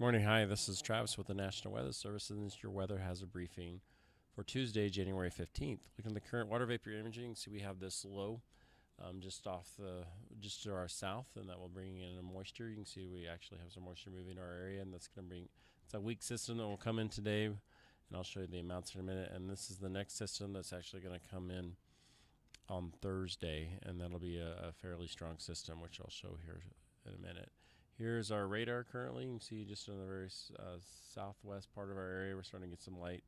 Morning. Hi, this is Travis with the National Weather Service, and this is your weather hazard briefing for Tuesday, January 15th. Looking at the current water vapor imaging, you can see we have this low just to our south, and that will bring in a moisture. You can see we actually have some moisture moving our area, and that's going to bring, it's a weak system that will come in today, and I'll show you the amounts in a minute. And this is the next system that's actually going to come in on Thursday, and that'll be a fairly strong system, which I'll show here in a minute. Here's our radar currently. You can see just in the very southwest part of our area, we're starting to get some light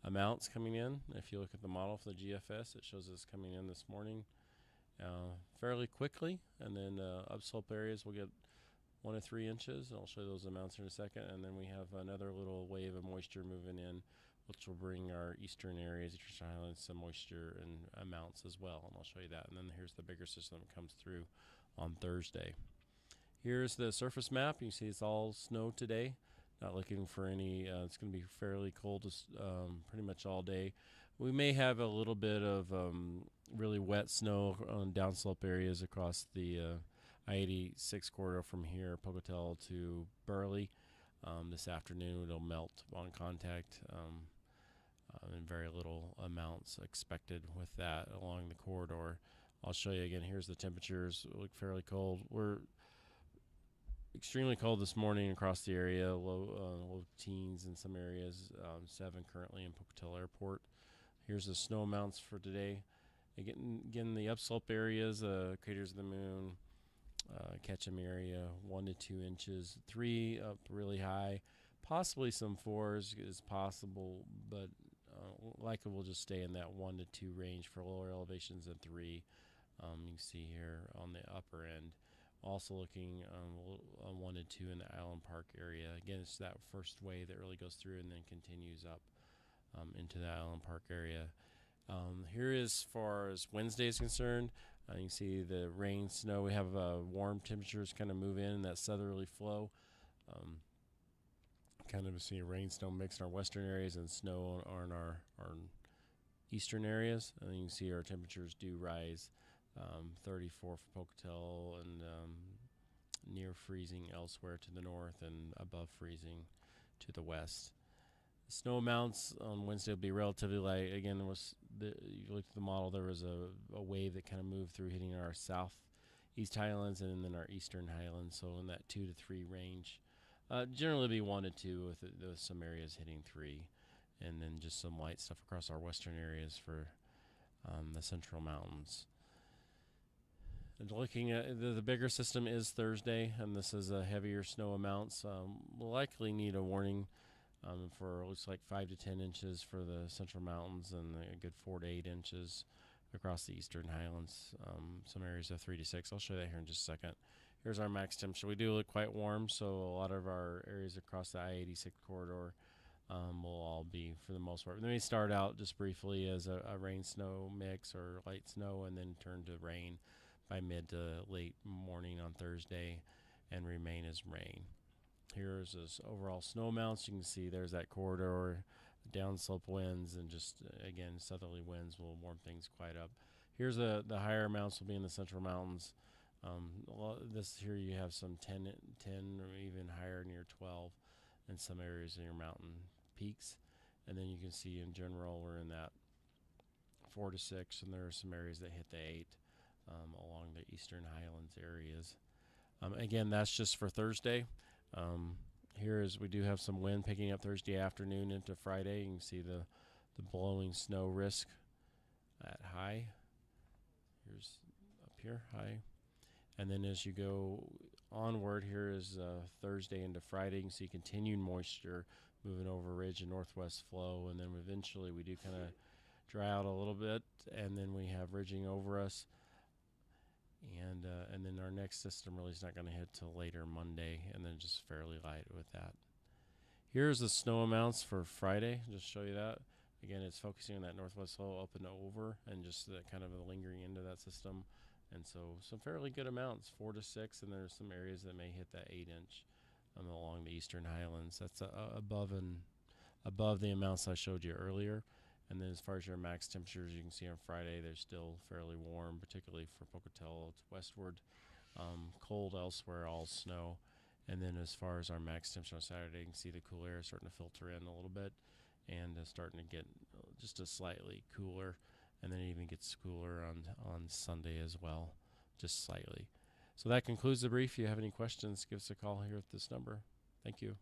amounts coming in. If you look at the model for the GFS, it shows us coming in this morning fairly quickly, and then upslope areas will get 1 to 3 inches, and I'll show you those amounts in a second. And then we have another little wave of moisture moving in, which will bring our eastern areas, Eastern Highlands, some moisture and amounts as well, and I'll show you that. And then here's the bigger system that comes through on Thursday. Here's the surface map. You can see it's all snow today. Not looking for any, it's going to be fairly cold pretty much all day. We may have a little bit of really wet snow on downslope areas across the I-86 corridor from here, Pocatello to Burley. This afternoon it'll melt on contact, and very little amounts expected with that along the corridor. I'll show you again. Here's the temperatures. It look fairly cold. We're extremely cold this morning across the area, low teens in some areas, 7 currently in Pocatello Airport. Here's the snow amounts for today. Again, the upslope areas, Craters of the Moon, Ketchum area, 1 to 2 inches, 3 up really high, possibly some 4s is possible, but likely we'll just stay in that 1 to 2 range for lower elevations, and 3 you can see here on the upper end. Also looking 1 to 2 in the Island Park area. Again, it's that first wave that really goes through and then continues up into the Island Park area. Here, as far as Wednesday is concerned, you can see the rain, snow. We have warm temperatures kind of move in that southerly flow. Kind of see a rain snow mix in our western areas and snow on our eastern areas. And you can see our temperatures do rise. 34 for Pocatello, and near freezing elsewhere to the north, and above freezing to the west. The snow amounts on Wednesday will be relatively light. Again, you looked at the model, there was a wave that kind of moved through, hitting our southeast highlands and then our eastern highlands, so in that 2 to 3 range. Generally be 1 to 2 with some areas hitting 3, and then just some light stuff across our western areas for the central mountains. And looking at the bigger system is Thursday, and this is a heavier snow amounts. We'll likely need a warning for looks like 5 to 10 inches for the central mountains, and a good 4 to 8 inches across the eastern highlands. Some areas of 3 to 6. I'll show you that here in just a second. Here's our max temperature. We do look quite warm, so a lot of our areas across the I-86 corridor will all be, for the most part. They may start out just briefly as a rain-snow mix or light snow, and then turn to rain by mid to late morning on Thursday and remain as rain. Here's this overall snow amounts. You can see there's that corridor, downslope winds, and just again southerly winds will warm things quite up. Here's the higher amounts will be in the central mountains. This here you have some 10 or even higher, near 12 in some areas in your mountain peaks. And then you can see in general we're in that 4 to 6, and there are some areas that hit the 8 along the eastern highlands areas. Again, that's just for Thursday. Here is, we do have some wind picking up Thursday afternoon into Friday. You can see the blowing snow risk at high. Here's up here, high. And then as you go onward, here is Thursday into Friday. You can see continued moisture moving over ridge and northwest flow, and then eventually we do kind of dry out a little bit, and then we have ridging over us. And then our next system really is not going to hit till later Monday, and then just fairly light with that. Here's the snow amounts for Friday. Just show you that. Again, it's focusing on that northwest flow up and over, and just that kind of lingering into that system. And so some fairly good amounts, 4 to 6, and there's some areas that may hit that 8 inch along the eastern highlands. That's above the amounts I showed you earlier. And then as far as your max temperatures, you can see on Friday they're still fairly warm, particularly for Pocatello to westward. Cold elsewhere, all snow. And then as far as our max temperature on Saturday, you can see the cool air starting to filter in a little bit, and starting to get just a slightly cooler. And then it even gets cooler on Sunday as well, just slightly. So that concludes the brief. If you have any questions, give us a call here at this number. Thank you.